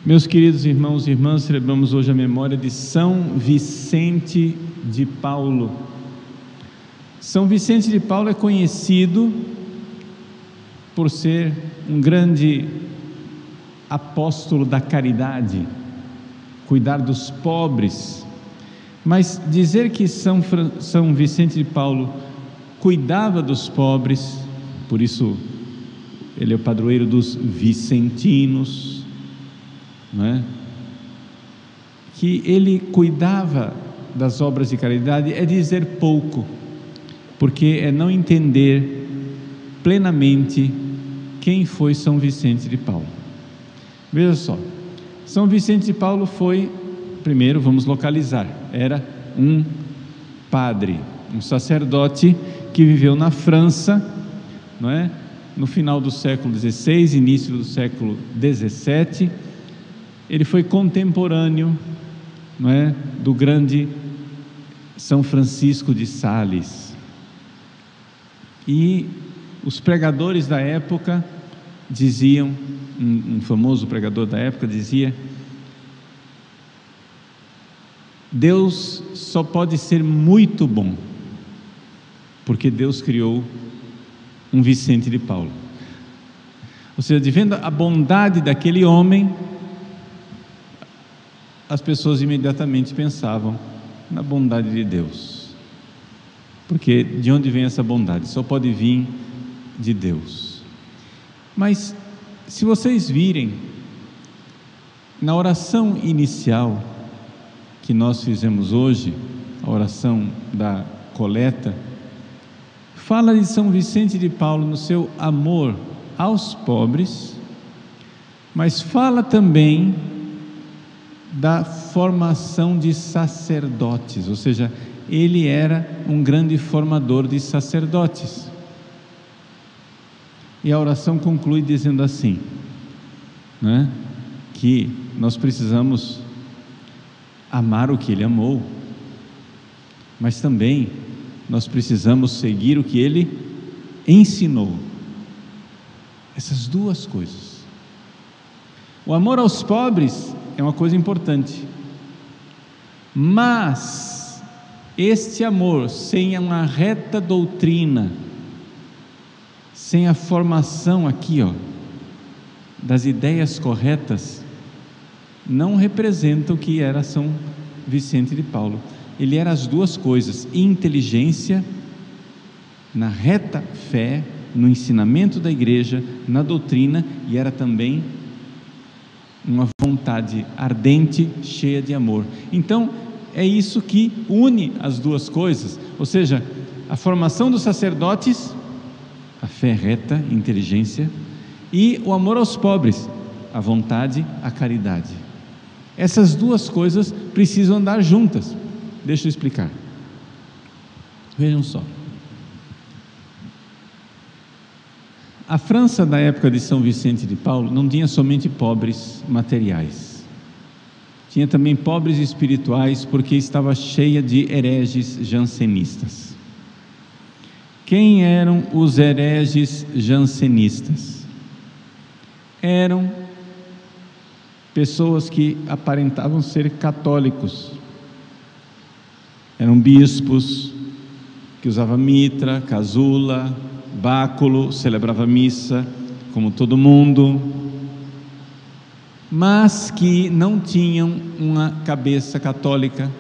Meus queridos irmãos e irmãs, celebramos hoje a memória de São Vicente de Paulo. São Vicente de Paulo é conhecido por ser um grande apóstolo da caridade, cuidar dos pobres, mas dizer que São Vicente de Paulo cuidava dos pobres, por isso ele é o padroeiro dos vicentinos, não é? Que ele cuidava das obras de caridade é dizer pouco, porque é não entender plenamente quem foi São Vicente de Paulo. Veja só, São Vicente de Paulo foi, primeiro vamos localizar, era um padre, um sacerdote que viveu na França, não é? No final do século XVI, início do século XVII. Ele foi contemporâneo, não é, do grande São Francisco de Sales. E os pregadores da época diziam, um famoso pregador da época dizia: Deus só pode ser muito bom, porque Deus criou um Vicente de Paulo. Ou seja, vendo a bondade daquele homem, as pessoas imediatamente pensavam na bondade de Deus, porque de onde vem essa bondade? Só pode vir de Deus. Mas se vocês virem na oração inicial que nós fizemos hoje, a oração da coleta, fala de São Vicente de Paulo no seu amor aos pobres, mas fala também da formação de sacerdotes, ou seja, ele era um grande formador de sacerdotes. E a oração conclui dizendo assim, né, que nós precisamos amar o que ele amou, mas também nós precisamos seguir o que ele ensinou. Essas duas coisas. O amor aos pobres é uma coisa importante, mas este amor sem uma reta doutrina, sem a formação aqui, das ideias corretas, não representa o que era São Vicente de Paulo. Ele era as duas coisas: inteligência na reta fé, no ensinamento da igreja, na doutrina, e era também uma vontade ardente, cheia de amor. Então é isso que une as duas coisas, ou seja, a formação dos sacerdotes, a fé reta, inteligência, e o amor aos pobres, a vontade, a caridade. Essas duas coisas precisam andar juntas. Deixa eu explicar. Vejam só. A França da época de São Vicente de Paulo não tinha somente pobres materiais, tinha também pobres espirituais, porque estava cheia de hereges jansenistas. Quem eram os hereges jansenistas? Eram pessoas que aparentavam ser católicos, eram bispos que usavam mitra, casula, báculo, celebrava missa como todo mundo, mas que não tinham uma cabeça católica,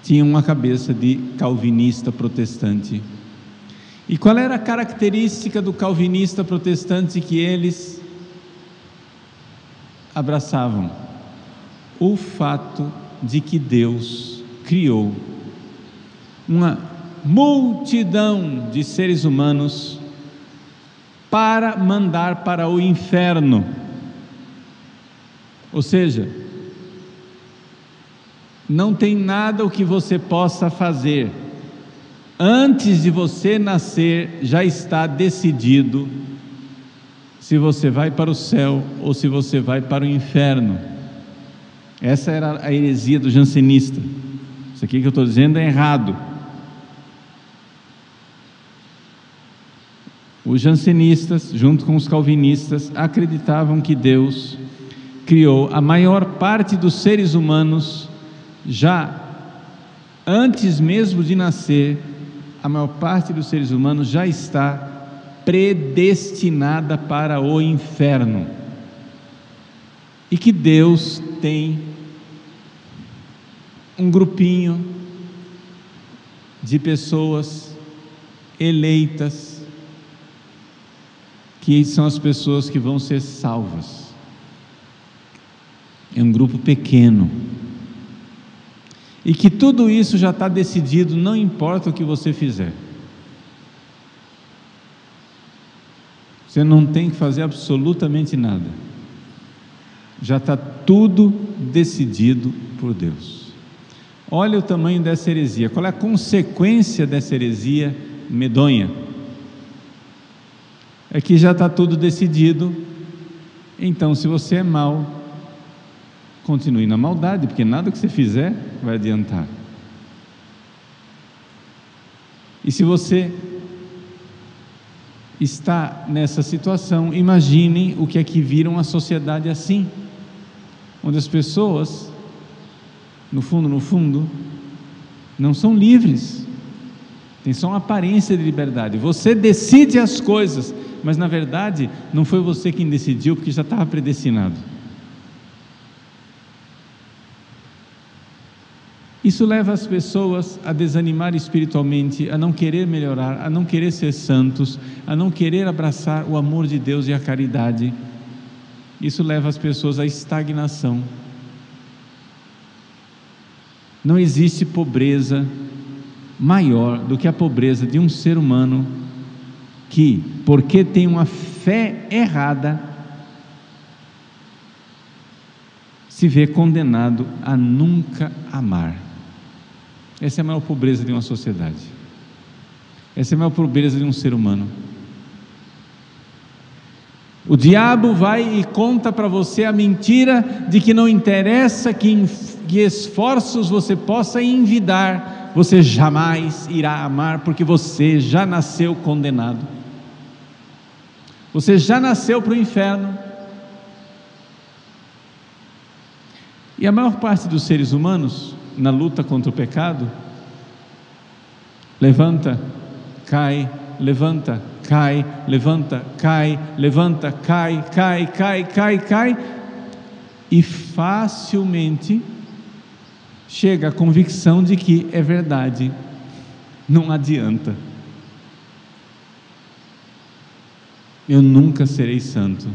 tinham uma cabeça de calvinista protestante. E qual era a característica do calvinista protestante que eles abraçavam? O fato de que Deus criou uma multidão de seres humanos para mandar para o inferno. Ou seja, não tem nada o que você possa fazer. Antes de você nascer, já está decidido se você vai para o céu ou se você vai para o inferno. Essa era a heresia do jansenista. Isso aqui que eu estou dizendo é errado. Os jansenistas, junto com os calvinistas, acreditavam que Deus criou, a maior parte dos seres humanos, já antes mesmo de nascer, a maior parte dos seres humanos já está predestinada para o inferno. E que Deus tem um grupinho de pessoas eleitas, que são as pessoas que vão ser salvas. É um grupo pequeno, e que tudo isso já está decidido, não importa o que você fizer. Você não tem que fazer absolutamente nada, já está tudo decidido por Deus. Olha o tamanho dessa heresia. Qual é a consequência dessa heresia medonha? É que já está tudo decidido. Então, se você é mau, continue na maldade, porque nada que você fizer vai adiantar. E se você está nessa situação, imagine o que é que vira uma sociedade assim, onde as pessoas, no fundo, não são livres, tem só uma aparência de liberdade. Você decide as coisas, mas na verdade não foi você quem decidiu, porque já estava predestinado. Isso leva as pessoas a desanimar espiritualmente, a não querer melhorar, a não querer ser santos, a não querer abraçar o amor de Deus e a caridade. Isso leva as pessoas à estagnação. Não existe pobreza maior do que a pobreza de um ser humano que, porque tem uma fé errada, se vê condenado a nunca amar. Essa é a maior pobreza de uma sociedade. Essa é a maior pobreza de um ser humano. O diabo vai e conta para você a mentira de que não interessa que esforços você possa envidar, você jamais irá amar, porque você já nasceu condenado. Você já nasceu para o inferno. E a maior parte dos seres humanos, na luta contra o pecado, levanta, cai, levanta, cai, levanta, cai, levanta, cai, cai, cai, cai, cai, e facilmente chega à convicção de que é verdade, não adianta, eu nunca serei santo.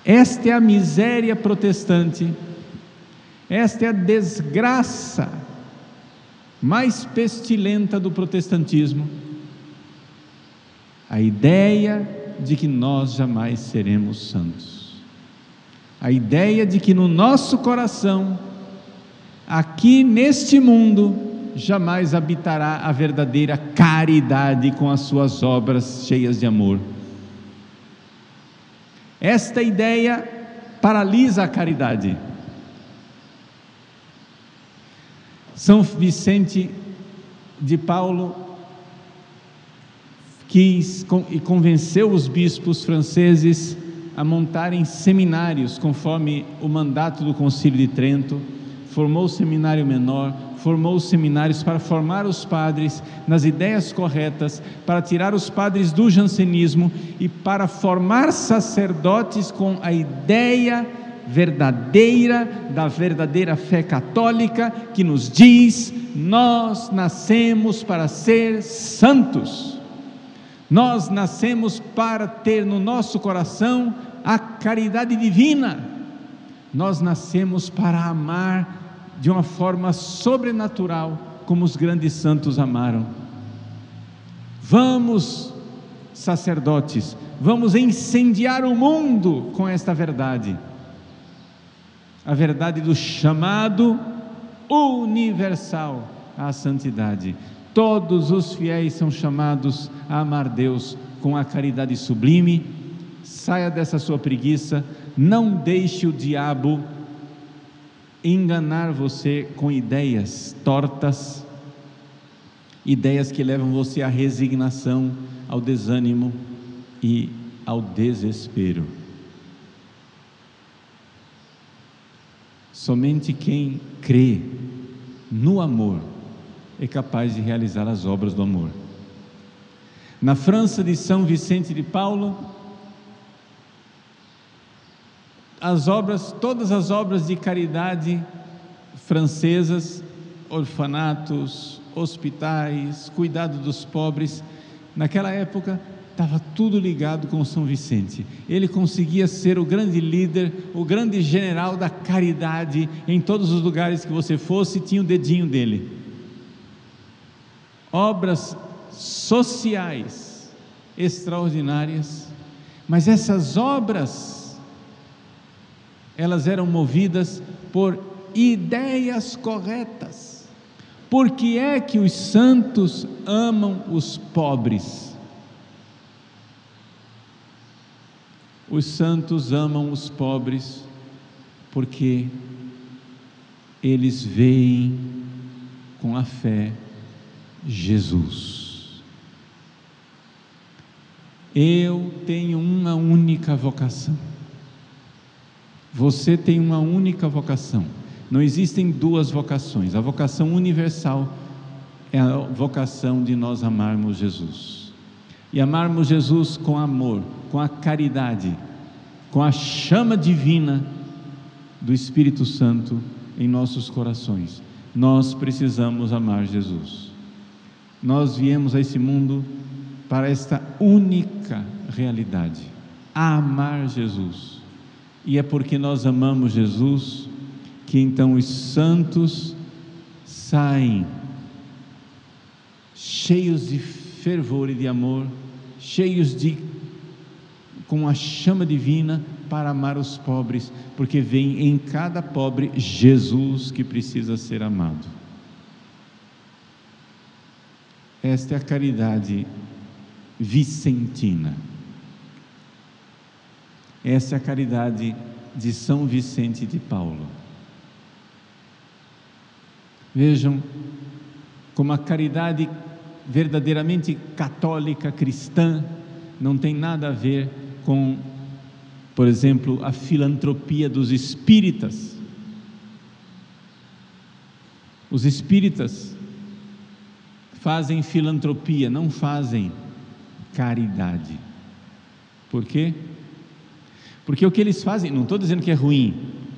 Esta é a miséria protestante, esta é a desgraça mais pestilenta do protestantismo, a ideia de que nós jamais seremos santos, a ideia de que no nosso coração, aqui neste mundo, jamais habitará a verdadeira caridade com as suas obras cheias de amor. Esta ideia paralisa a caridade. São Vicente de Paulo quis e convenceu os bispos franceses a montarem seminários conforme o mandato do Concílio de Trento. Formou o seminário menor, formou os seminários para formar os padres nas ideias corretas, para tirar os padres do jansenismo e para formar sacerdotes com a ideia verdadeira da verdadeira fé católica, que nos diz: nós nascemos para ser santos, nós nascemos para ter no nosso coração a caridade divina, nós nascemos para amar de uma forma sobrenatural, como os grandes santos amaram. Vamos, sacerdotes, vamos incendiar o mundo com esta verdade, a verdade do chamado universal à santidade. Todos os fiéis são chamados a amar Deus com a caridade sublime. Saia dessa sua preguiça, não deixe o diabo enganar você com ideias tortas, ideias que levam você à resignação, ao desânimo e ao desespero. Somente quem crê no amor é capaz de realizar as obras do amor. Na França de São Vicente de Paulo, todas as obras de caridade francesas, orfanatos, hospitais, cuidado dos pobres, naquela época estava tudo ligado com São Vicente. Ele conseguia ser o grande líder, o grande general da caridade. Em todos os lugares que você fosse, tinha o dedinho dele. Obras sociais extraordinárias, mas essas obras, elas eram movidas por ideias corretas. Por que é que os santos amam os pobres? Os santos amam os pobres porque eles veem com a fé Jesus. Eu tenho uma única vocação. Você tem uma única vocação. Não existem duas vocações. A vocação universal é a vocação de nós amarmos Jesus. E amarmos Jesus com amor, com a caridade, com a chama divina do Espírito Santo em nossos corações. Nós precisamos amar Jesus. Nós viemos a esse mundo para esta única realidade, amar Jesus. E é porque nós amamos Jesus que então os santos saem cheios de fervor e de amor, cheios com a chama divina para amar os pobres, porque vem em cada pobre Jesus que precisa ser amado. Esta é a caridade vicentina. Essa é a caridade de São Vicente de Paulo. Vejam como a caridade verdadeiramente católica, cristã, não tem nada a ver com, por exemplo, a filantropia dos espíritas. Os espíritas fazem filantropia, não fazem caridade. Por quê? Porque o que eles fazem, não estou dizendo que é ruim,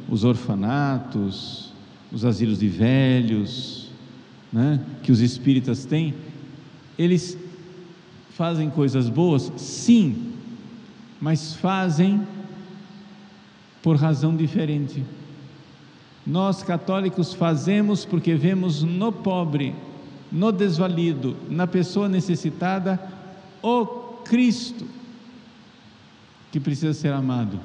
os orfanatos, os asilos de velhos, né, que os espíritas têm, eles fazem coisas boas, sim, mas fazem por razão diferente. Nós católicos fazemos porque vemos no pobre, no desvalido, na pessoa necessitada, o Cristo que precisa ser amado.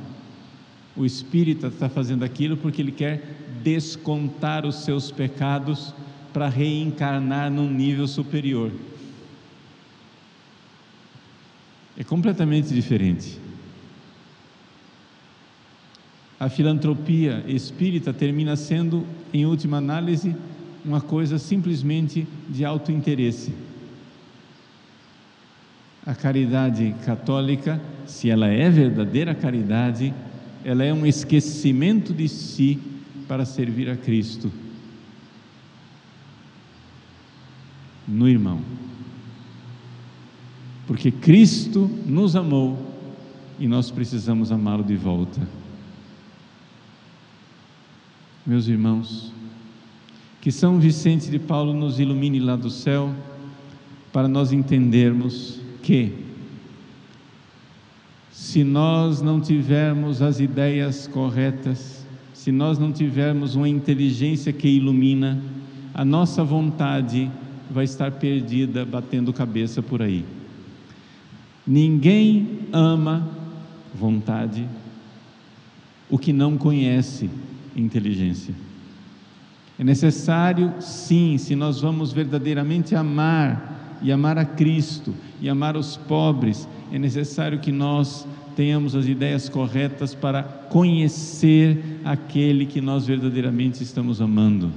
O espírita está fazendo aquilo porque ele quer descontar os seus pecados para reencarnar num nível superior. É completamente diferente. A filantropia espírita termina sendo, em última análise, uma coisa simplesmente de autointeresse. A caridade católica, se ela é verdadeira caridade, ela é um esquecimento de si para servir a Cristo no irmão. Porque Cristo nos amou e nós precisamos amá-lo de volta. Meus irmãos, que São Vicente de Paulo nos ilumine lá do céu, para nós entendermos que, se nós não tivermos as ideias corretas, se nós não tivermos uma inteligência que ilumina, a nossa vontade vai estar perdida, batendo cabeça por aí. Ninguém ama vontade o que não conhece inteligência. É necessário, sim, se nós vamos verdadeiramente amar, e amar a Cristo, e amar os pobres, é necessário que nós tenhamos as ideias corretas para conhecer aquele que nós verdadeiramente estamos amando.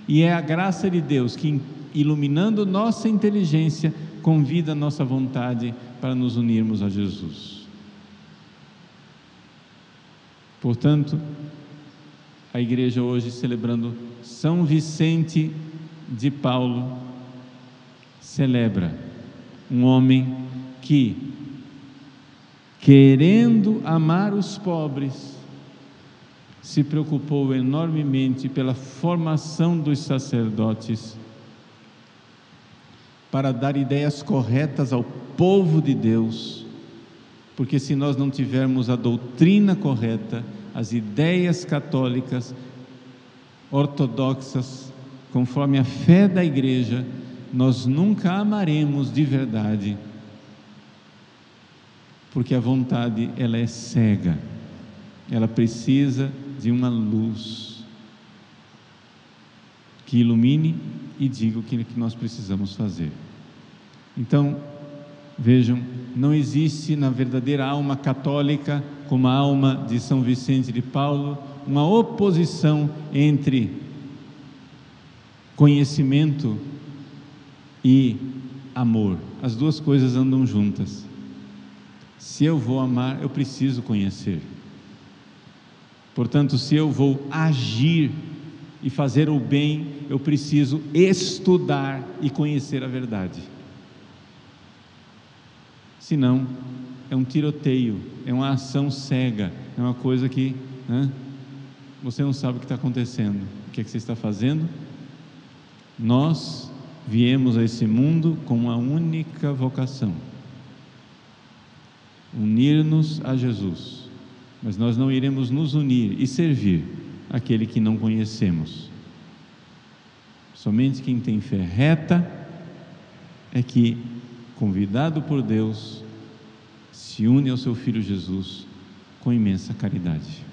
E é a graça de Deus que, iluminando nossa inteligência, convida a nossa vontade para nos unirmos a Jesus. Portanto, a igreja hoje celebrando São Vicente de Paulo, celebra um homem que, querendo amar os pobres, se preocupou enormemente pela formação dos sacerdotes, para dar ideias corretas ao povo de Deus, porque se nós não tivermos a doutrina correta, as ideias católicas, ortodoxas, conforme a fé da igreja, nós nunca amaremos de verdade, porque a vontade, ela é cega, ela precisa de uma luz que ilumine e diga o que nós precisamos fazer. Então, vejam, não existe na verdadeira alma católica, como a alma de São Vicente de Paulo, uma oposição entre conhecimento e amor. As duas coisas andam juntas. Se eu vou amar, eu preciso conhecer. Portanto, se eu vou agir e fazer o bem, eu preciso estudar e conhecer a verdade. Senão, é um tiroteio, é uma ação cega, é uma coisa que você não sabe o que está acontecendo. O que é que você está fazendo? Nós viemos a esse mundo com uma única vocação: unir-nos a Jesus. Mas nós não iremos nos unir e servir aquele que não conhecemos. Somente quem tem fé reta é que, convidado por Deus, se une ao seu Filho Jesus com imensa caridade.